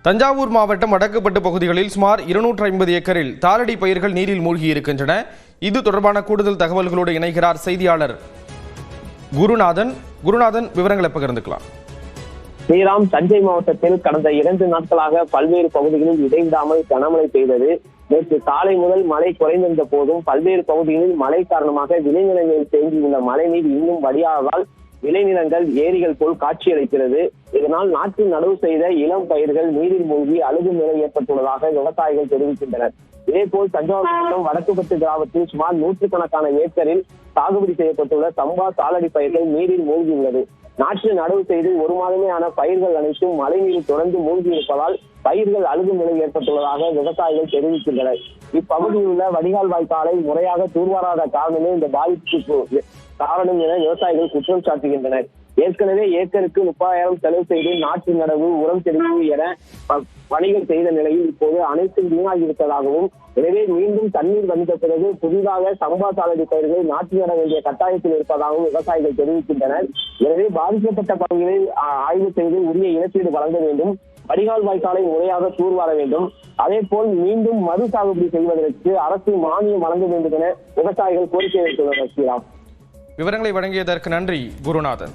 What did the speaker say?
தஞ்சாவூர் மாவட்டம் வடக்குப்பட்டு பகுதிகளில் சுமார் 250 ஏக்கரில் தாளடி பயிர்கள் நீரில் மூழ்கி இருக்கின்றன. இது தொடர்பான கூடுதல் தகவல்களோடு இணைகிறார் செய்தியாளர் குருநாதன். விவரங்களை பகிர்ந்துக்கலாம். ஸ்ரீராம், தஞ்சை மாவட்டத்தில் கடந்த 2 நாட்களாக பல்வேறு பகுதிகளில் இடைவிடாமல் கனமழை பெய்தது. நேற்று காலை முதல் மழை குறைந்திருந்த போதும் பல்வேறு பகுதிகளில் மழை காரணமாக விளைநிலங்களில் தேங்கியுள்ள மழைநீர் இன்னும் வடியாததால் விளைநிலங்கள் ஏரிகள் போல் காட்சியளிக்கிறது. இதனால் நாட்டில் நடவு செய்த இளம் பயிர்கள் நீரில் மூழ்கி அழுகும் நிலை ஏற்பட்டுள்ளதாக விவசாயிகள் தெரிவிக்கின்றனர். இதேபோல் தஞ்சாவூர் மாவட்டம் வடக்குப்பட்டு கிராமத்தில் சுமார் 100கணக்கான ஏக்கரில் சாகுபடி செய்யப்பட்டுள்ள சம்பா சாலடி பயிர்கள் நீரில் மூழ்கியுள்ளது. நாட்டில் நடவு செய்து 1 மாதமே ஆன பயிர்கள் அனைத்தும் மழை நீரில் தொடர்ந்து மூழ்கி இருப்பதால் பயிர்கள் அழுகும் நிலை ஏற்பட்டுள்ளதாக விவசாயிகள் தெரிவிக்கின்றனர். இப்பகுதியில் உள்ள வடிகால் வாய்க்காலை முறையாக தூர்வாராத காரணமே இந்த பாதிப்புக்கு காரணம் என விவசாயிகள் குற்றம் சாட்டுகின்றனர். ஏற்கனவே ஏக்கருக்கு 30,000 செலவு செய்து நாற்று நடவு, உரம் தெரிவு என பணிகள் செய்த நிலையில் இப்போது அனைத்தும் வீணாகிவிட்டதாகவும், எனவே மீண்டும் தண்ணீர் வந்த பிறகு புதிதாக சம்பா சாலடி பயிர்கள் நாற்று நட வேண்டிய கட்டாயத்தில் இருப்பதாகவும் விவசாயிகள் தெரிவிக்கின்றனர். எனவே பாதிக்கப்பட்ட பகுதிகளில் ஆய்வு செய்து உரிய இழப்பீடு வழங்க வேண்டும், வடிகால் வாய்க்காலை முறையாக தூர்வார வேண்டும். அதே போல் மீண்டும் மறு சாகுபடி செய்வதற்கு அரசு மானியம் வழங்க வேண்டும் என விவசாயிகள் கோரிக்கை வைத்துள்ளனர். ஸ்ரீராம், விவரங்களை வழங்கியதற்கு நன்றி குருநாதன்.